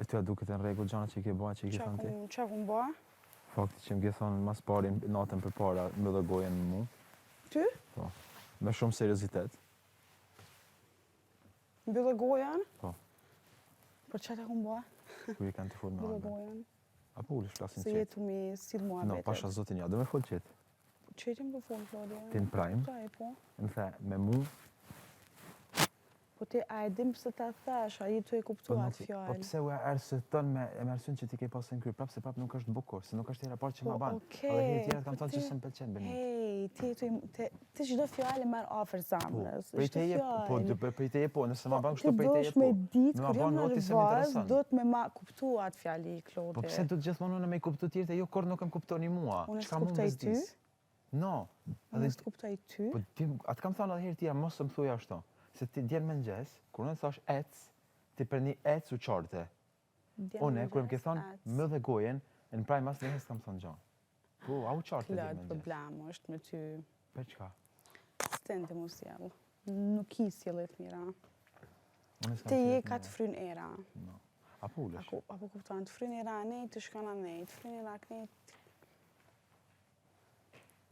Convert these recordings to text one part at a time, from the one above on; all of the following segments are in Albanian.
Ty a duket e në rregull gjana që i ke bëha, që i ke thënë ti? Qa ku bëha? Fakti që më ke thënë mas pari natën përpara më dhe gojen në mu. Ty? Po. Me shumë seriozitet. Mbyllë gojen? Po. Për qa ta ku bëha? Kur i kanë të folë me Mbyllë Albert. gojen? Apo ulesh flasin Se qetë. jetu mi si mua No, betet. pasha zotin ja, do me folë qetë. Qetim për folë, Claudia? Ti në prime, Taj, po. më the, me mu, Po ti a e dim pëse ta thash, a i tu e kuptu atë po fjallë. pse u e arsëton me arsyn që ti ke pasën kryr, prapë se prapë nuk është bukur, se nuk është tjera parë që ma banë. Edhe një tjera kam thonë që se më pëlqen Benit. Hej, ti çdo fjallë e merr afër zamrës. Prej teje, prej teje po, nëse ma banë kështu Ti prej teje dosh po. me ditë, Ma kur jam banë në noti se më vazë, intereson. do të me ma kuptu atë fjalli, Klode. Po pse do të gjithmonë unë me i kuptu tjerët e jo kur nuk e më kuptoni mua? Unë Çka s'të mu kuptoj më ty? zdis? No. Unë s'të kuptoj ty? Po atë kam thënë edhe herë tjera, mos të më thuaj ashtu. Se ti djenë mëngjes, kur unë thash ec, ti për një ec u qarte. Unë, kur më ke thonë më dhe gojen, në praj mas njëhes kam thonë gjanë. Po, a u qarte djenë Klod, mëngjes? problem është me ty. Për çka? Stende mu sjellë. Nuk i sjellit mira. Unë s'kam Te je qenë ka me- të fryn era. No. Apo ulesh? Apo kupton, të fryn era nej, të shkon anej, të fryn era knej,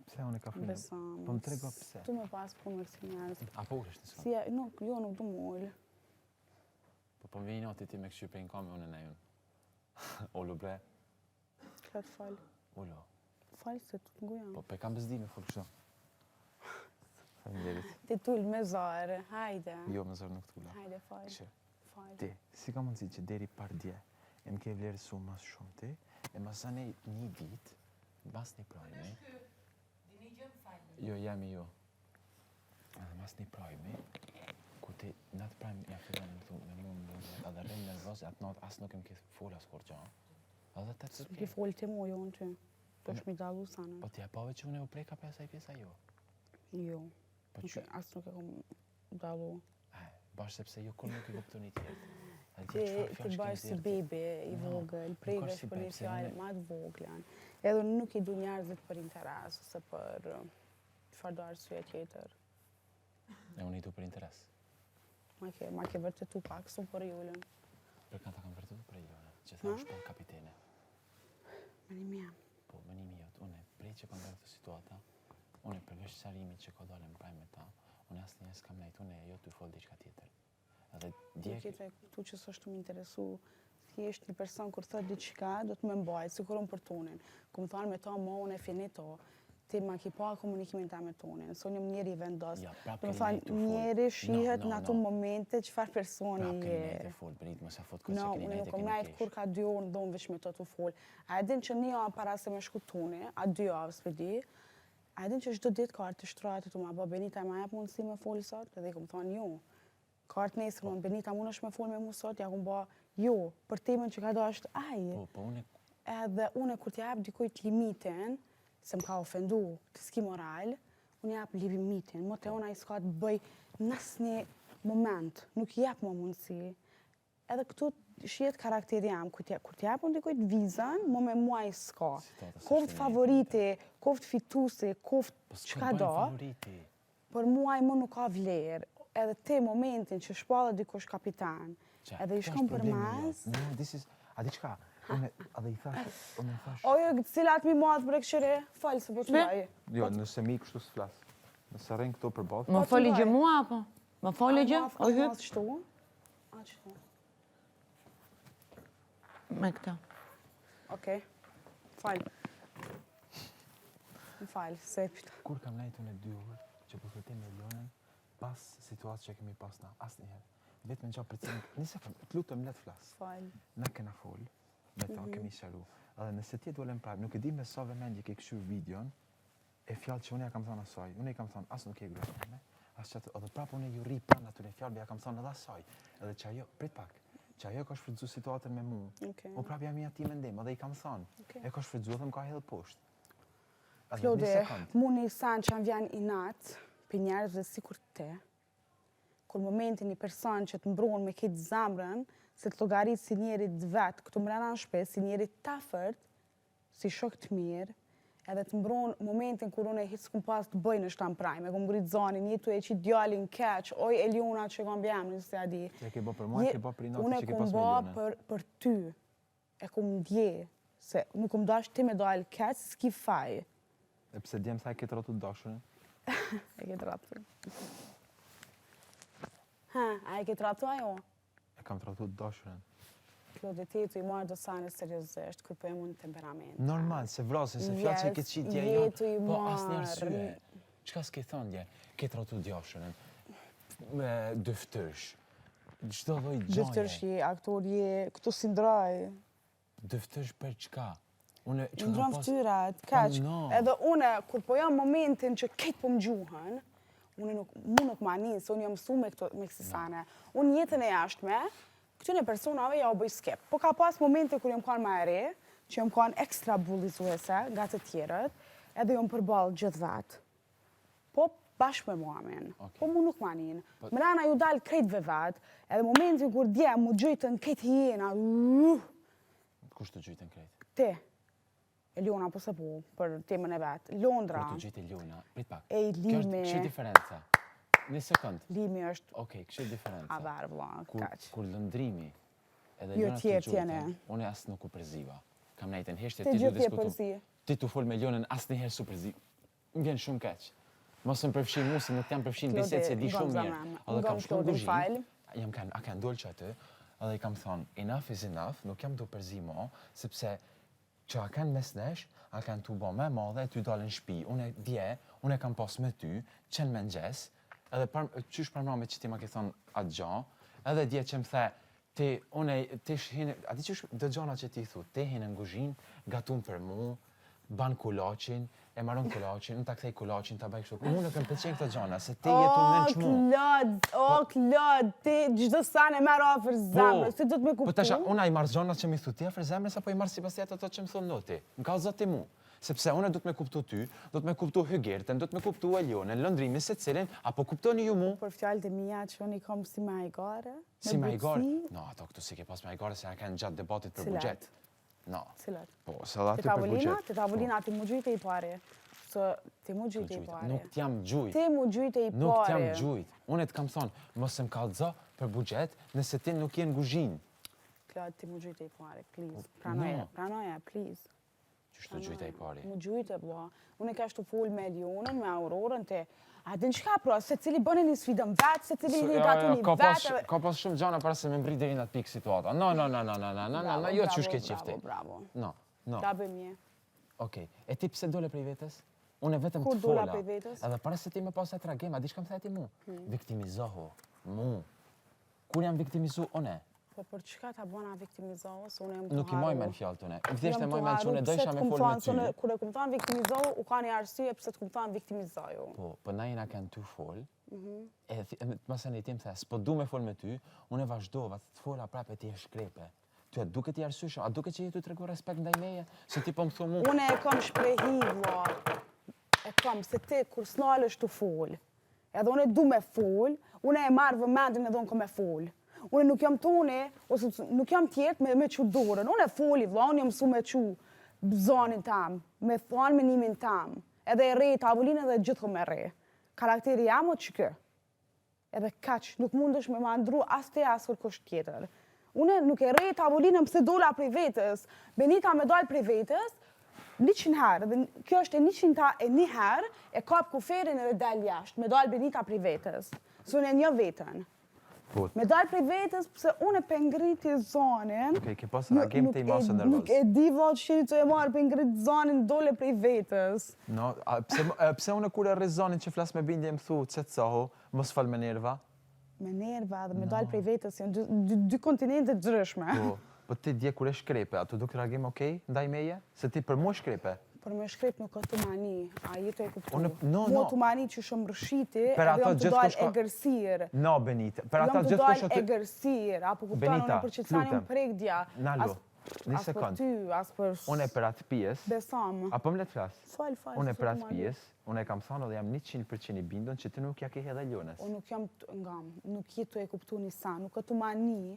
Pse unë e ka frinë? beson. Po më trego pse. Tu me pas punë me kësi njerëz. Apo ulesh në Si, nuk, jo, nuk du mull. Po më vini nati ti me këshy pejnë kame unë e nejun. Olu bre, Klod fal. ulu. Fal se të të ngujam. Po pe kam bezdi me folë kështu. Faleminderit. Ti tull me zarë, hajde. Jo, më zërë nuk t'ula. Hajde, fal. Kështu. Fal. Ti, si ka mundësi që deri par dje, e më ke vlerësu mas shumë ti, E masane një dit, mas një projme. Jo, jemi jo. Edhe mas një projme, ku ti në atë projme ja fillon me thu me mu edhe rrim nervoz, atë natë asë nuk im ke full as kur gjanë. Edhe të të Ki folë ti mu, jo në ty. Po është mi dalu sana. Po t'ja pave që unë e u preka për asaj pjesa jo. Jo. Po Nuk që, e- As nuk e kom dalu. bashkë sepse jo kur nuk i kuptu një tjetë. Ti bash si bebe i No, vogël, nuk prevesh është si për një bebe, se fjallë unë- ma të voglan. Edhe unë nuk i du njerëzit për interes, ose për çfarë do arsye tjetër. E unë i du për interes. Ma ke vërtetu pak, su për jullën. Për kanë ta kam vërtetu për jone, që Ha? tha është po kapitene. Me një mja. Po, me një mijot, une, prej që kam bërë këtë situata, une përveç qarimit që ka dalë në praj me ta, une asë një s'kam nejt, une jo t'u folë diçka tjetër. Edhe djek, Tjetër e kuptu që s'është më interesu. Thjesht një person kur thot diçka, do të më mbajt, sikur unë për tonin. Ku më thonë me ta, ma unë e finito, ti ma ki pa komunikimin ta me tonin. So një njeri i vendos. ja, prap Do më keni thonë, nejt t'u folë. njeri shihet No, në ato momente çfarë personi Prap keni nejt je. e folë, Benit, mos e fot këtë No, që keni unë nejt nuk e kom keni najt kesh. kur ka 2 orë në dhomë veç me të fol. A e din që një javë para se me shku tuni, a 2 javë s'pedi, a e din që çdo ditë ka artë të shtratë të ma ba Benita ma jep mundësi me fol sot? Edhe i kom thonë jo. Ka artë nesër, më Benita mund është me fol me mu sot, ja kom ba jo, për temën që ka do është aj. Po, une, Edhe une kur t'jap dikujt limitin, se më ka ofendu, të s'ki moral, unë jap limitin, mo te ona i s'ka të bëj në një moment, nuk jap më mundësi. Edhe këtu shihet karakteri jam, kur t'jap unë dikujt vizën, mo me mua i s'ka. situata s'është Koft e favoriti, koft fitusi, koft po s'ka çka bëjnë do, favoriti. për mua i më nuk ka vlerë. Edhe te momentin që shpallet dikush kapitan, Qa, edhe i kjo shkon është për problemi mas, jo. No, this is, a di qka? Unë i thash, ojo, cilat mi madhë për e këshire, falë se po të mbaj. jo, nëse mi kështu s'flas. Nëse rrin këto për ballë, Më foli gjë mua apo? Më foli gjë? O hyp A shtu? A shtu? me këta. Okej. Falë. Më falë, se pita. kur kam nejt unë 2 orë që po fletim me Lionën, pas situatës që kemi pas na, asnjëherë. Vetëm në gjatë për cilin, një sekundë, të lutem let flas. Falë. Na kena fol, me ta kemi sharu. Edhe nëse ti dolem prapë, nuk e di me sa vëmendje ke këshyr videon, e fjalë që unë ja kam thënë asaj. Unë i kam thënë as nuk e gruaj, as çatë, edhe prapë unë ju rri pranë atyre fjalëve ja kam thënë edhe asaj. Edhe që ajo, prit pak. Që ajo ka shfrytzuar situatën me mua. Okej. Unë prapë jam i atij mendim, edhe i kam thënë. Okej. E ka shfrytzuar dhe më ka hedhur poshtë. Edhe Klode, një sekond. mu një san që anë vjen inat, për njerëzve si kur te, kur momentin një person që të mbron me këtë zamrën, se të llogarit si njerit vetë, këtu mrena në shpe, si njerit tafërt, si shok të mirë, edhe të mbron momentin kur unë hiç s'kum pas të bëj në shtam prime, e kom ngrit zonin, jetu e qit djalin keq, oj Eliona që kam bjemrin, se ja di. Që e ke bë për mua, e ke bë për i natë Unë që e ke kom pas bë milione. për ty, e kom ndje, se nuk kom dash ti me dal keq, s'ki faj. E pse djem sa e ke trotu dashurin? E ke tratu. Ha, a e ke tratu ajo? E kam trotu dashurin. Klodi ti të i marrë do sane seriozisht, kur po e mund temperament. Normal, se vrasin, se fjallë që i ke qitje jetu i Po asë një marrë. arsye. Qka s'ke thonë dje? Ke trotu djashërën, me dëftërsh, gjdo dhoj Dëftërsh gjaje. je, aktor je, këtu si ndraj. Dëftërsh për qka? Une, që Ndron kam pas... ftyrat, kaq. no. Edhe une, kur po jam momentin që ketë po më gjuhën, mu nuk ma nin, se unë jam mësu me kësisane. Unë jetën e jashtme, këtyne personave ja u bëj skip. Po ka pas momente kur jam kanë ma e re, që jam kanë ekstra bullizuese nga të tjerët, edhe jam përballë gjithë vetë. Po bashkë me muamin. Po mu nuk ma nin. Mrena ju dalë krejtve vetë, edhe momentin kur dje mu gjëjtën këtë hiena, Kush të gjujtë në krejtë? ti. Eliona po se po, për temën e vetë. Londra, Kur të gjujtë Eliona, prit pak. e Limi, Kështë diferenca. Një sekund. Limi është Okej, kështë diferenca. a verë, vla, kaq. Kur lëndrimi edhe Jo, Eliona tje, të tjene. gjujtë, unë asë nuk u përziva. Kam nejten heshte, Të ti du gjithë je diskutu. përzi. Ti tu fol me Elionën asë një herë su përzi. Më vjen shumë keq. Mos më përfshin mu, se nuk jam përfshin Klodi, biset se di ngom shumë mirë. zemrën. Edhe kam Ngom shku Klodi, guzhin, fal. a kanë dollë që aty, edhe i kam thonë, enough is enough, nuk jam du përzi mo, sepse që a kanë mes nesh, a kanë tu bo me madhe e ty dalën shpi. Unë e kam pas me ty, qenë me ngjes, edhe qysh përmrame që ti ma ke thonë atë gja, edhe dje që më the, a di qysh dëgjona që ti thu, te hinë në guzhin, gatun për mu, ban kulaqin, e maron kulaqin, unë ta kthej kulaqin, ta baj kështu. Unë nuk më pëlqen këto gjana, se ti jetu në çmu. Klod, ti çdo sa ne merr afër zemrës, ti do të më kuptu. Po tash, unë ai marr gjana që mi thu ti afër zemrës apo i marr sipas ato që më thon noti. Nga zoti mu. Sepse unë do të më kuptu ty, do të më kuptu Hygertën, do të më kuptu Elionën, lëndrimin se cilin, apo kuptoni ju mu? Për fjalët e mia që unë i kam si me ajgare. Si me ajgare? No, ato këtu si ke pas me ajgare se janë kanë gjatë debatit për buxhet. No. Cilat? Po, se dha Te ty për tavolina, buxhet. te tavolina ti mu gjujte i pare. Se ti mu gjujte i pare. Nuk t'jam gjujt. Ti mu gjujte i Nuk t'jam pare. gjujt. Unë të kam thonë, mos më kallëzo për buxhet nëse ti nuk je në guzhinë. Klod, ti mu gjujte i pare, please. No. Pranoja, please. Qështu gjujta i pari. Mu gjujte, bla. Unë e ka shtu full me Elionën, me Aurorën, te... A din qka pra, se cili bëne një sfidën vetë, se cili një gatuni vetë. Ka pas shumë gjana para se me mbri deri në atë pikë situata. No, jo çush ke qifti. Bravo, No. Ta bëjmë një. Okej. E ti pse dole prej vetës? Unë vetëm Kur të dola fola. prej vetës? Edhe para se ti me pas atë reagim, a di çka më thati mu? Viktimizohu. Mu. Kur jam viktimizu, one. Po për çka ta bëna viktimizohu, se unë jam të Nuk i moj me në fjallë tëne. Thjesht e Jam të moj me në që unë haru, dojsha pse me t'kum fol me thonë, se ty. unë- Kur e kum thonë viktimizohu, u ka një arsye pse t'kum thonë viktimizohu. Po na jena kanë ty fol, e mëse një tim the, s'po du me fol me ty, unë e vazhdova të fola prapë ti e shkrepe. Ty a duket i arsyeshëm, a duket që je tu tregu respekt ndaj meje, se ti po më thu mu. Unë e kam shprehi, vlla. E kam, se ti kur s'nalësh të fol, edhe unë e du me fol, unë e marrë vëmendin edhe unë kom me fol. Unë nuk jam tone, ose nuk jam tjetë me qu dorën. Unë e foli, vlla, unë jam mësu me qu zonin tam, me thonë menimin tam. Edhe e re, tavolinë edhe gjithë me re. Karakteri jam o që kë. Edhe kaq, nuk mundesh me ma ndru as te as kërkush tjetër. Unë nuk e re tavolinën pse dola prej vetës. Benita me dalë prej vetës, 100 herë, dhe kjo është e 101 herë, e kap kuferin edhe dal jashtë, me dalë Benita prej vetës. Se unë e një vetën. Me dalë prej vetës, pëse unë e pengriti zonin... Okej, ke pas reagim të i masë nervoz. Nuk e di vallë që të e marë pengriti zonin dole prej vetës. No, pse unë kur e rezonin që flas me bindje më thu, që të sohu, mos fal me nerva? Me nerva dhe me dalë prej vetës, janë dy kontinente ndryshme. Po ti dje kur e shkrepe, a të duk reagim okej, ndaj meje? Se ti për mu shkrepe? Për me shkrep nuk ka të mani, a jetë e kuptu. No. Mua të mani që shumë rëshiti, Per edhe ato jam të dalë gjithkush e ka- gërsir. No, Benita, për ata Jam të gjithkush dalë e gërsir, apo kuptan, Benita, unë për që të sani lutem. më prekdja. Nalu, një As për sekund. ty, as për... Unë e për atë pjesë, Besam. apo më le të flas? Fal. Unë e s'u për të atë mani. pjesë, unë e kam thonë dhe jam 100% i bindun që ti nuk ja ke hedhe Elionës. Unë nuk jam ngam, nuk jetu e kuptu një sa, nuk ka të mani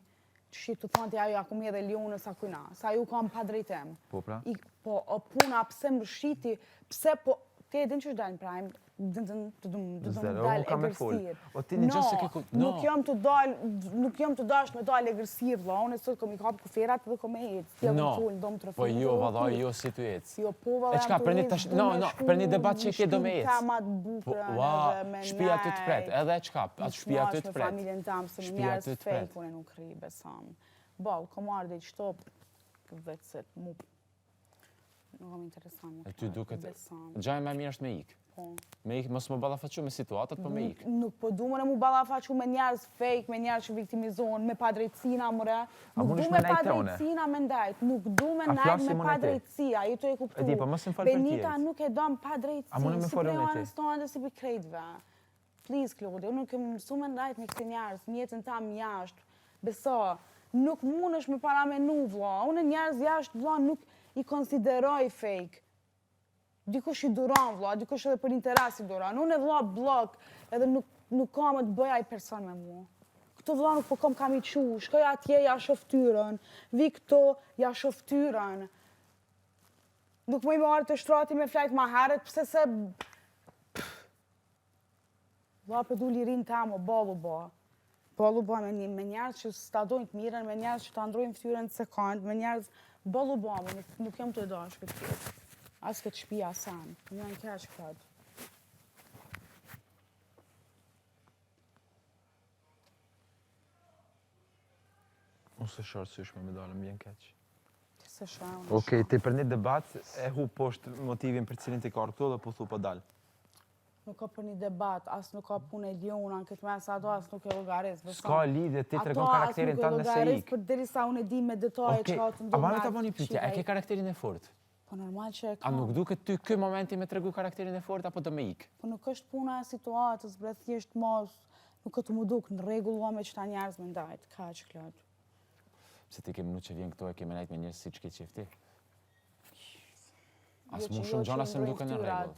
Shqip të thonë të ajo akum edhe Leonës a kujna, sa ju kam pa drejtem. Po pra? Po, o puna, pse më rëshiti, pse po, te edhin që është dalë në prajmë, dalë egërsir. O ti një gjësë ke Nuk jam të dash me dalë egërsir, vla, unë e sot kom i kapë kuferat dhe kom e ecë. Po jo, vada, jo si tu ecë. Jo, po, vada, E qka, për një debat që ke do me ecë. Temat bukrën, edhe me shpia ty të pret, edhe qka, atë shpia ty të pret. Familjen tamë, se më njerës fejt, unë nuk ri, besam. Bal, kom ardhe i qtop, vetësit, mu. Nuk kam interesant. E ty duket, gjaj me mirë është me ikë. Me ikë, mos më balafaqu me situatat, po me ikë. Nuk po du më në mu balafaqu me njerës fake, me njerës që viktimizohen, me padrejtësina, mëre. Nuk du me padrejtësina me ndajt, nuk du me ndajt me padrejtësia, ju të e kuptu. Edi, po mos më falë për tjerës. Benita nuk e dam padrejtësi, si për janës tonë dhe si për krejtve. Please, Klodi, unë nuk e mësu me ndajt me këti njerës, mjetën tam jashtë, beso, nuk mund është me paramenu, vla, unë njerës jashtë, vla, nuk i konsideroj fake. Dikush i duran, vla, dikush edhe për interes i duran. Unë e vla blok, edhe nuk kam të bëja i person me mu. Këto vla nuk po kam i qu, shkoj atje ja shoftyrën, vi këto ja shoftyrën. Nuk më i më arë të shtrati me flajt ma heret, pëse se... Vla për du lirin të amë, balu ba. Balu ba me njerës që stadojnë të miren, me njerës që të androjnë ftyrën të sekund, me njerës balu ba, nuk jam të dash për tjetë. Asë këtë shpia sanë, në janë keqë këtë. Unë se shorë syshme me dalë, më vjen keqë. Ti se shorë, Okej, ti për një debat e hu poshtë motivin për cilin ti ka këtu dhe po thu po dalë. Nuk ka për një debat, asë nuk ka punë e Leona në këtë mes, ato asë nuk e logaris. Ska lidhje, ti të regon karakterin tanë nëse ikë. Për derisa unë e di me detaje që ka të ndonë. A bani të bani pytje, e ke karakterin e fort? Po normal që e A nuk duket ty kë momenti me tregu karakterin e fort apo do me ikë? Po nuk është puna e situatës, bre thjesht mos, nuk këtë mu duk në regullua me qëta njerëz me ndajt, ka që klot. Se ti ke minu që vjen këto e ke menajt me njerëz si që ke qefti? As mu shumë gjona se më duke në regull.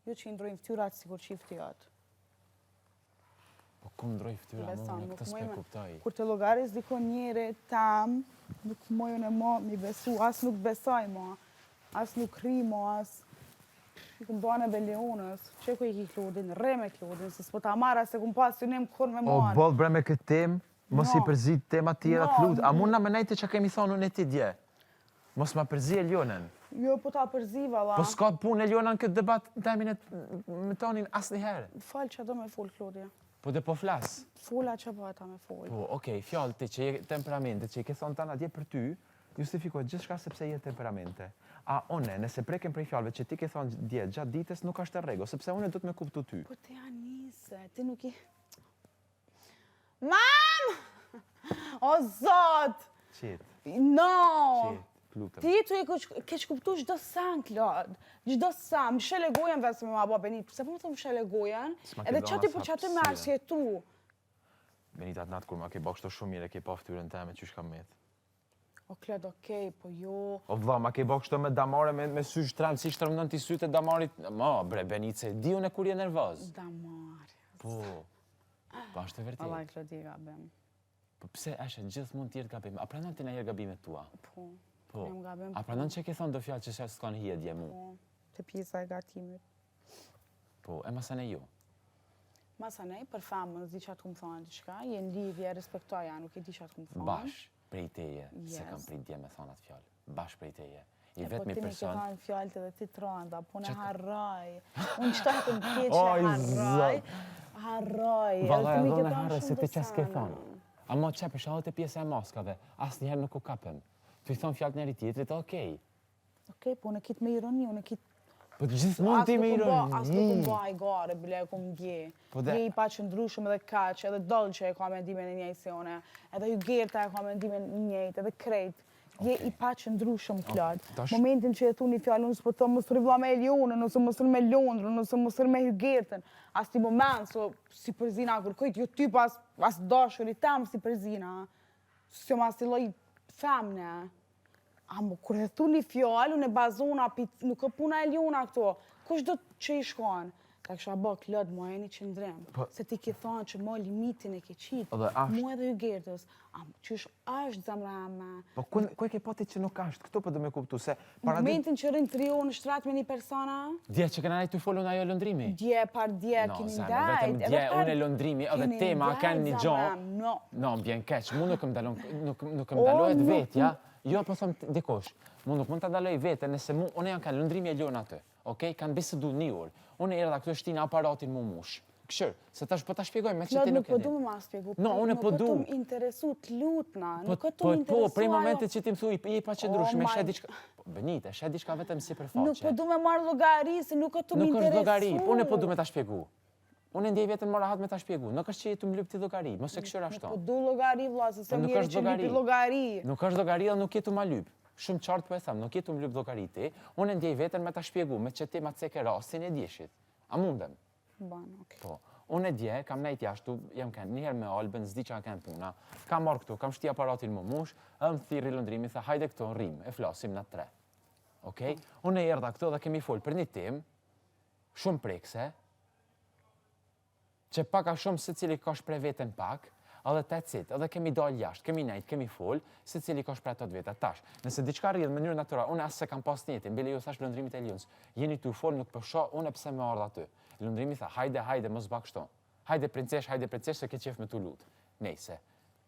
Jo që i ndrojnë ftyrat si kur qifti atë. Po ku ndroj ftyra mu në këtë s'pe kuptoj. Kur të logaris diko njëri tam, nuk mojën e mo mi besu, as nuk besoj mo. As nuk ri mo, as... I këm bane be Leonës, që ku i ki Klodin, re me Klodin, se s'po ta marra se këm pas të nem kur me marë. O, bolë bre me këtë tem, mos i përzit tema tjera të lutë. A mund na me nejte që kemi thonë unë e ti dje? Mos ma përzi e Leonën. Jo, po ta përzi, vala. Po s'ka punë e Leonën këtë debat në temin e me tonin asë njëherë. Falë që do me full, Klodja. Po dhe po flasë. Fulla që po ata me full. Po, okej, fjallë ti që je temperamente, që i ke thonë tanë atje për ty, justifikoj gjithçka sepse je temperamente. A one, nëse preken prej fjalëve që ti ke thonë dje gjatë ditës, nuk është e rregull, sepse unë do të më kuptu ty. Po te Anise, ti nuk i... Mam! O zot! Qit, No! lutem. Ti tu e ke kuptu çdo san, Klod. Çdo san, më shele gojen vetëm me ma baba Benit. Pse po më thon më shele gojen? Edhe çati për çati më arsyetu. Benita atë natë kur ma ke bërë kështu shumë mirë, ke pa ftyrën teme çysh kam met. O Klod, okej, po jo. O vlla, ma ke bërë kështu me damare Me sy shtram, si shtramnon ti sytë e damarit. Ma, bre, Benice, di unë kur je nervoz. Damar. Po, është e Valla vërtet. Klodi gabim. Po pse eshe gjithmonë tjerë gabime? A pranon ti në herë gabimet tua? Po. Po. Jam gabim. A pranon që ke thonë do fjalë që s'kan hije dje mu? Po. Te pjesa e gatimit. Po, e masane jo. Masanej, për famën, di që atë këmë thonë diçka, jenë lidhje, respektoja, nuk e di që atë këmë thonë. Bash prej teje, se kam prej dje me thonë atë fjallë. Bash prej teje. I vetëmi Po ti person... mi ke thonë fjallët edhe ti tranda, po në harroj. Unë qëta e këmë keqë harroj. Harroj. Valla e dhone harroj se ti qas ke thonë. Amo që për shallët e pjesë e maskave, asë njëherë nuk u kapem. Tu i thonë fjallët njëri tjetrit, okej. Okej, po në kitë me ironi, unë kitë... Po të gjithmonë ti me ironi. As nuk më baj gare, bile e kom dje. Je i pa qëndrushëm edhe kaq, edhe Dolce e ka mendimin e njëjtë si one, edhe Jugerta e ka mendimin e njëjtë, edhe krejt. Je i pa qëndrushëm, Klod. Momentin që e thu një fjallë, unë s'po të mos rrëvla me Elionën, ose mos rrë me Londrën, ose mos rrë me Jugertën. As ti moment, so si përzina kërkojt, jo ty pas dashurit tam si përzina. Si mas të loj femne. Amo, kur e thu një fjallë, unë e bazona, nuk e puna e Liona këto. Kush do që i shkon? ta kisha bë Klod mua e një qëndrim. Se ti ki thonë që mo limitin e ki qitë. Edhe ashtë. Mua edhe Hygertës. Qysh është zemra me... Po ku e ke pati që nuk ashtë? Këto për do me kuptu, se... Momentin që rinë trio në shtrat me një persona... Dje që këna najtë të folun ajo lëndrimi? Dje par dje kini ndajt. Vetëm dje unë e lëndrimi, edhe tema a kanë një gjonë. No, bjen keq, mu nuk më dalojt vetja. Jo, po thëmë dikosh, mu nuk mund të daloj vete nëse mu, unë janë kanë lëndrimi e ljonë atë. Okej, kanë bisedu një orë. Unë e erdha këtu shtina aparatin mu mush. Këshër, se tash po ta shpjegoj me që ti nuk e di. Nuk po du me ma shpjegu. No, unë po du. Nuk po interesu të lutna. Nuk po tu interesu Po, prej momentit që ti më thuj, i pa qëndrush, me shet diçka... Benite, shet diçka vetëm si për faqe. Nuk po du me marrë llogari, se nuk po tu më interesu. Nuk është llogari, unë po du me ta shpjegu. Unë ndjej vetën më rahat me ta shpjegu. Nuk është që tu më lyp ti llogari, mos e këshër ashtu. Nuk po du llogari vlla, se se mirë që lypi llogari. Nuk është llogari dhe nuk je tu ma lyp. Shumë qartë po e tham, nuk je tu më lyp llogari ti. Unë ndjej vetën me ta shpjegu, me që ti ma ceke rastin e djeshit. A mundem? Ban, okay. Po. Unë e dje, kam nejt jashtu, jam kënë njëherë me Albën, zdi që a kënë puna, kam marrë këtu, kam shti aparatin më mush, më thirri lëndrimi, tha hajde këto në rrim, e flasim në 3. Okej? Unë e erdha këto dhe kemi folë për një tim, shumë prekse, që paka shumë se cili ka shpre veten pak, edhe that's it, edhe kemi dalë jashtë, kemi nejt, kemi folë, se cili ka shpre ato veta. Tash, nëse diçka rridh në mënyrë natyral, unë asë se kam pas njetin, bile ju thash lëndrimit e Ljuns, jeni tu folë, nuk përsho, unë pse me ardha aty. Lëndrimi tha, hajde, mos bak shto. Hajde princesh, se ke qef me tu lut. Nejse.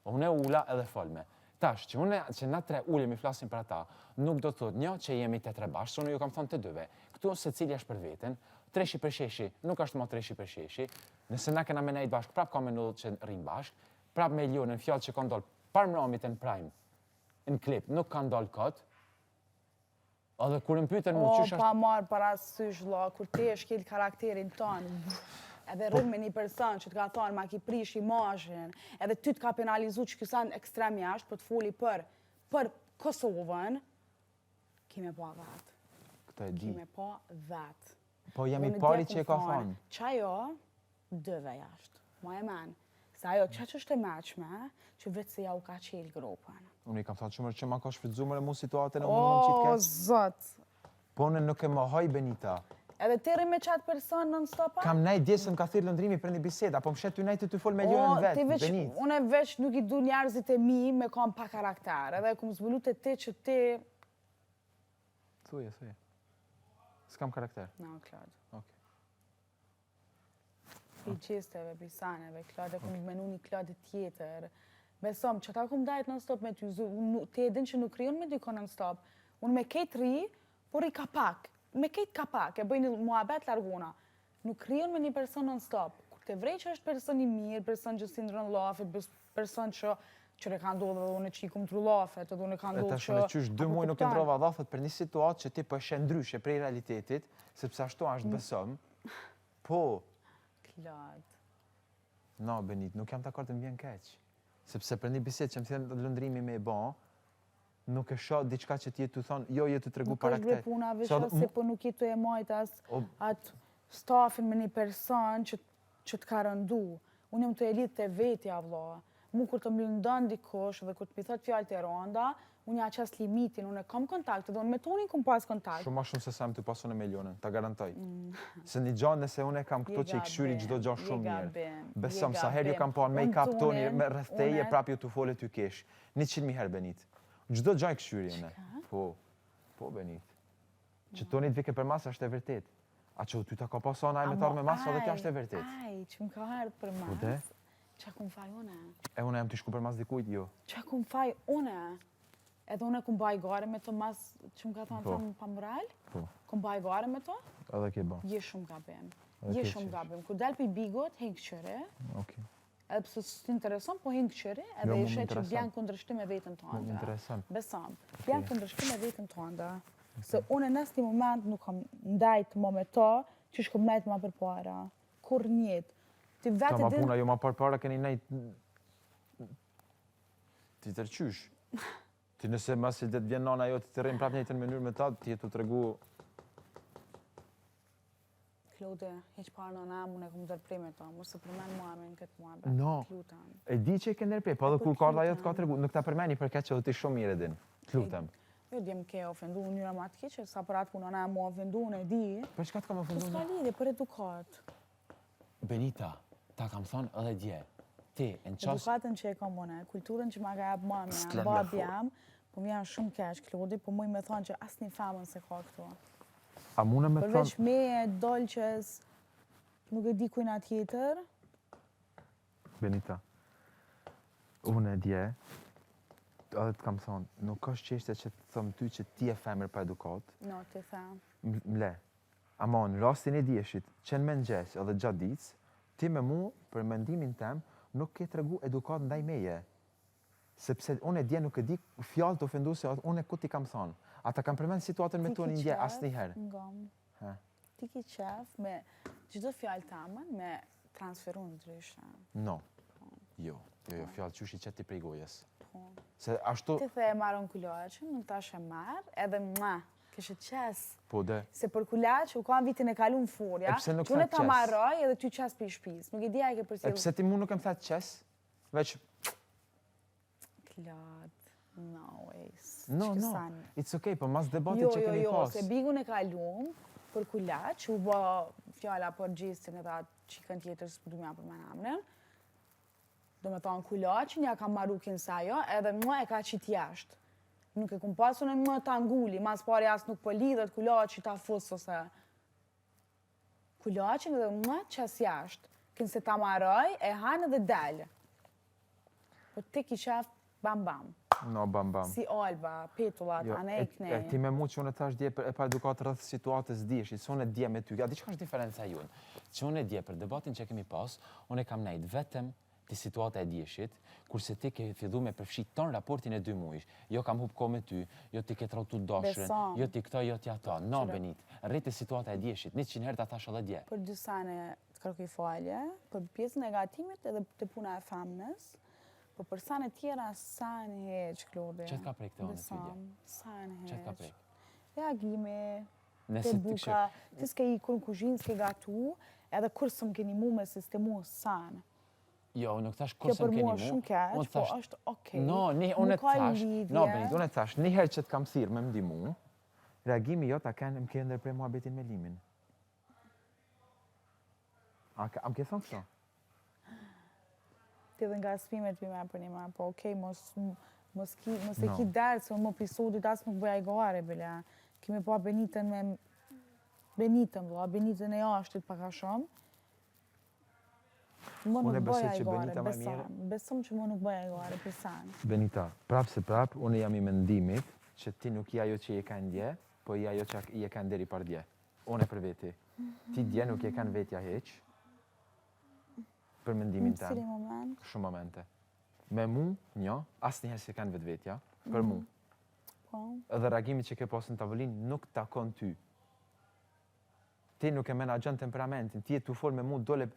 Unë e ula edhe folme. Tash, që na 3 ulemi flasim për ata, nuk do të thot një që jemi të 3 bashkë, unë ju kam thonë të 2-ve. Këtu se cili është për veten, treshi për sheshi, nuk është më treshi për sheshi. Nëse na kena me nejt bashkë, prap ka me nëllë që rrim bashkë, prap me Ljonë në fjallë që ka ndollë parmramit në prime, në klip, nuk ka ndollë këtë. Edhe kur më pyeten më çysh pa marr parasysh vlla, kur ti e shkel karakterin ton, edhe rrim me një person që të ka thonë ma ki prish imazhin, edhe ty të ka penalizu që kësan ekstrem jashtë për të foli për Kosovën, kime pa vetë. Këtë e di. Kime pa vetë. Po jam i pari që e ka thonë. Qa jo, 2-ve jashtë, ma e men. Se ajo që është e meqme, që vetë se ja u ka qelë grupën. Unë i kam thonë qëmër që ma ka shfrytzuar mu situatën e unë më qitë keq. O, zot! Po unë nuk e më haj, Benita. Edhe të rrim me qatë person non stop? Kam nejt djesëm ka thirë lëndrimi për një biseda, apo më shetë ty nejtë të folë me Ljonën vetë, Benit. Unë e veç nuk i du njerëzit e mi me kam pa karakter, edhe ku më zbulu të ti që ti... Thuje. S'kam karakter. No, Klod. Okej. I gjisteve, brisaneve, Klod, e kumë menu një Klod tjetër. Besom, që ta kumë dajt non stop me ty, ti e din që nuk rion me dykon non stop. Unë me ketë ri, por i ka pak. Me ketë ka pak, e bëjnë muhabet largona. Nuk rion me një person non stop. Kur te vrej që është person i mirë, person që si ndrën lafet, person që ne ka ndodhë edhe unë që i kumë tru lafet, edhe unë ka ndodhë që... E tash unë qysh 2 muaj nuk e ndrova dhafet për një situatë që ti po eshe ndryshe prej realitetit, sepse ashtu është besom. Po. Klod. No, Benit, nuk jam dakord të më vjen keq. Sepse për një bisedë që më thënë lëndrimi me e ba, nuk e shoh diçka që ti të thonë, jo je të tregu para këtë. Nuk është puna veç se po nuk je të e majtas atë stafin me një person që të ka rëndu. Unë jam të e lidhë të vetja, vlla. Mu kur të më lëndon dikush dhe kur të mi thot fjallë të ronda, unë ja qas limitin, unë e kam kontakt, dhe unë me tonin kom pas kontakt. Shumë ma shumë se sa më të pasun e me Ljonën, ta garantoj. Se një gjanë nëse unë e kam këto që i këshyri gjdo gjanë shumë mirë. Besëm, sa herë ju kam pa make-up toni me rrëtheje, prap ju të fole të kesh. 100.000 herë, Benit. Gjdo gjanë i këshyri jene. Po, Benit. Që toni të vike për masë është e vërtet. A që ty ta ka pason aj me tarë me masë, edhe kjo është e vërtet. Aj, që më ka ardhë për masë. Qa kum faj une? E une jam të shku për mas dikujt, jo. Qa kum faj une? Edhe une kum baj gare me të mas që më ka thonë pa moral? Po. Kum baj gare me të? Edhe ke ba. Je shumë gabim. Je shumë gabim. Kur del për bigot, heng qëre. Okej. Edhe pëse së t'intereson, po heng qëre. Edhe ishe që bjen kundrështim e vetën të Më interesant. Besam. Bjen kundrështim e vetën të anda. Se une në sti moment nuk kam ndajt më me to, që shkom najt ma për para. Kur njët. Ta ma puna, jo ma para keni nejt... Ti tërqysh. Ti nëse masi dhe të vjen nana jo të të rejnë prap njëjtë në mënyrë me ta, ti jetu të regu... Klode, heq parë në namë, unë e këmë dërprime ta, mos të përmen muame në këtë muame. No, e di që e kënë dërprej, po edhe kur karda jo të ka të regu, nuk ta përmeni për këtë që dhe ti shumë mire din. Të lutem. Jo, djem ke ofendu në njëra ma të keqe, sa për atë punë në mu ofendu, unë e di. Për çka të kam ofendu? S'ka lidhje, për edukat. Benita, ta kam thonë edhe dje. Ti, në qas... Edukatën që e kam une, kulturën që ma ka jap mamja, S'tle babi me jam, po më janë shumë keq, Klodi, po muj me thonë që asnjë femën se ka këtu. A mune me Përveç thonë... meje, dolqes, nuk e di kujna tjetër. Benita, unë e dje, edhe të kam thonë, nuk është qeshte që të thëmë ty që ti e femër pa edukat, No, ti them. mle. Ama në rastin e djeshit, që në mëngjes edhe gjatë ditës, ti me mu, për mendimin tem, nuk ke tregu edukat ndaj meje. Sepse unë e dje nuk e di fjalë të ofenduse, unë e ku ti kam thonë. Ata kam përmend situatën me Ti tonë ki ndje, qef, asnjëherë. Ngam. Ha. Ti ki qef me çdo fjalë tamën me transferu ndryshe. No. Jo, fjalë qyshi që ti prej gojës. Se ashtu, Ti the e marrën kulaçin, nuk tash e marr, edhe mua, kishe qes. po dhe, Se për kulaq, u kam vitin e kalu në furja, E pse nuk unë tha ta qes? marroj edhe ty qes për i shpis. Nuk e dija e ke e përcjell. pse ti mu nuk e më thatë qes, veç, Klad, no ways. no, it's okay, po mas debatit që kemi pas. Se bigun e kalum, për kulaq, u bë fjala për gjistin e ta qikën tjetër së përdu mja për menamnen. Do me thonë kulaqin, ja kam marru kinsa jo, edhe mua e ka qit jashtë. Nuk e kum pasun e mua ta nguli, mas pari as nuk po lidhet kulaqi ta fus ose... Kulaqin edhe mua qas jashtë. Kinse ta marroj, e hanë edhe delë. Po ti ki qef bam bam. No, bam, bam. Si Alba, Petullat, Jo, Anej, Knej. ti me mu që unë thash dje e pa edukat rrëth situatës djeshit, që unë e dje me ty. A di që është diferenca junë? Që unë e dje për debatin që kemi pas, unë e kam nejt vetëm të situata e djeshit, kurse ti ke fillu me përfshit ton raportin e 2 mujsh. Jo kam hup ko me ty, jo ti ke trautu doshrën, Beson. jo ti këto, jo ti ato. No, Benit, rritë situata e djeshit, 100 herë ta thash edhe dje. Për dy sane të kërkoj falje, për pjesën e gatimit edhe të puna e famnës, po për sane tjera, sane heq, Klodi. Qëtë ka prej këtë onë ty dje? Beson, sane heq. Qëtë ka prej? Reagime, Nëse të ti buka, ti s'ke i kur në kuzhinë, s'ke gatu, edhe kur së më keni mu me sistemu sane. Jo, nuk thash Kjo kurse për më keni mua mu. shumë keq, unë po thash- është okej. No, unë e Nuk ka thash. lidhje. No, Benit, unë e thash, një herë që të kam thirrë me mdimu, reagimi jo ta kanë më ke ndërprej muhabetin me Limin. Am ke thonë këto? Ti dhe nga sfimet për me për një ma, po okej, mos e No. ki derë, se unë më episodit asë nuk bëja i gare, bile. Kemi pa Benitën me... Benitën, vëlla, Benitën e jashtit paka shumë. Më Unë nuk besoj bëja i që gare, Benita më mirë. Besëm që më nuk bëja i gare, për sanë. Benita, prap se prap, unë jam i mendimit që ti nuk i ajo që i e kanë dje, po i ajo që i e kanë deri par dje. Unë e për veti. Ti dje nuk i e kanë vetja heq, për mendimin Në cili tem. moment? Shumë momente. Me mu, një, asë njëherë se kanë vetë vetja, për mu. Po, Edhe reagimit që ke pasë në tavolinë nuk takon ty. Ti nuk e menaxhon temperamentin, ti e tu fol me mu, dole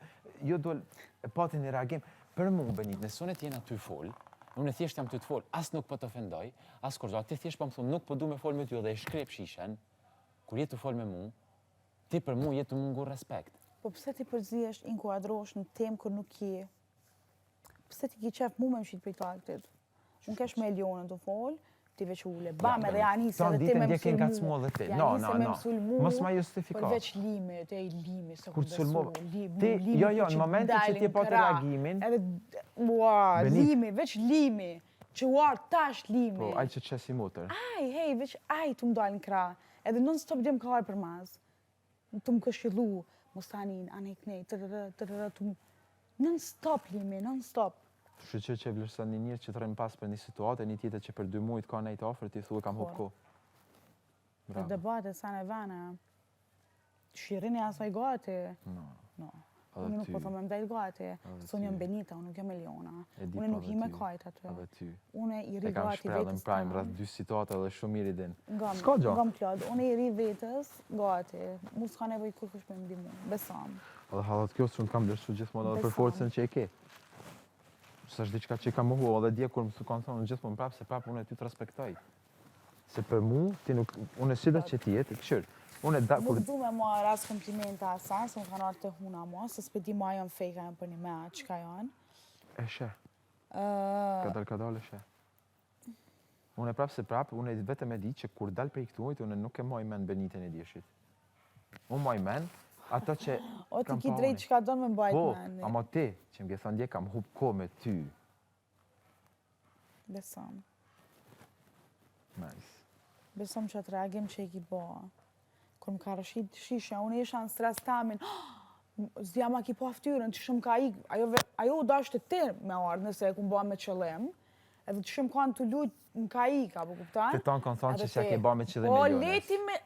pati një reagim. Për mu, Benit, Nëse unë t'jena ty fol, unë e thjesht jam ty të fol, as nuk po të ofendoj, as kur ti thjesht po më thunë, nuk po du me fol me ty dhe e shkrep shishen, kur je të fol me mu, ti për mu je të mungur respekt. po pse ti përzihesh inkuadrosh në temë kur nuk je? Pse ti ki qef mu me më shqit për këto aktit? Unë kesh me Elionën të fol, ti veç ule, bam edhe ja nisi Ton edhe ti ditën me dje ke mësulmu. ngacmu edhe ti. Ja No, nisi no, me no. mësulmu, Mos ma justifiko. Për veç limit, e limi, se Kur ku të sulmova. besu, Ti, limi jo, kur në momentin që ti e po të reagimin, Edhe, ua, Benit. limi, veç limi, që uar tash limi. po, aj që qesi motër. Aj, hej, veç aj të më dalë në kra. Edhe non stop djem karë për mas. Të më këshillu, mos tani, anej knej, non stop limi, non stop. Shqyqe që e vlerëson një njërë që të rëmë pas për një situatë, një tjetër që për 2 mujt ka nejtë ofër, ti thua kam hop ko. Për Bravo. debate, sa në vene, shirini asaj gati. No, No. edhe Unë nuk ty, po thëmë mdajt gati. Edhe Së unë jam ty. Benita, unë nuk jam Eliona. E di Unë po nuk edhe hi me ty. kajt aty. edhe ty. Unë i ri E kam gati shprehën vetës prime tanë. rreth 2 situata dhe shumë mirë i din. Ngam, S'ka gjo. ngam Klod, unë i ri vetës gati. Mu s'ka nevoj kur kush me ndimu. Besam. Edhe hallat kjo s'unë kam dërshu gjithmonë edhe për Besam. forcën që e ke. S'është diçka që kam mohu, edhe dje kur më kanë thonë gjithmonë prapë se prapë unë e ty të respektoj. Se për mu, ti nuk, unë e sidat që ti jetë, këshirë. Unë e da, kur Nuk du me mua ras komplimenta asa, se më kanë arë të huna mua, se s'pedi ma janë fejka janë për një mea, qka janë. e sheh, Ë, kadal e sheh. Unë e prapë se prapë, unë e vetëm e di që kur dal prej këtu, unë nuk e moj men Benitën e djeshit. Unë moj men ato që O ti kam ki pa drejt unë. që ka donë me mbajt Po, meni. ama ti, që më ke thënë dje kam hup ko me ty. Besom. Nice. Besom që atë reagim që i ki bo. Kër më ka rëshit shisha, unë isha në stres tamin, zdja ma ki po aftyrën, që shumë ka ik, ajo u dashtë të ti me ardhë nëse e ku mba me qëllim, edhe që shumë kanë të lujtë në ka ik, apo kuptan? Të tonë kanë thonë që Edhe s'ja ti, ke ba me qëllim Po, milionës. leti me...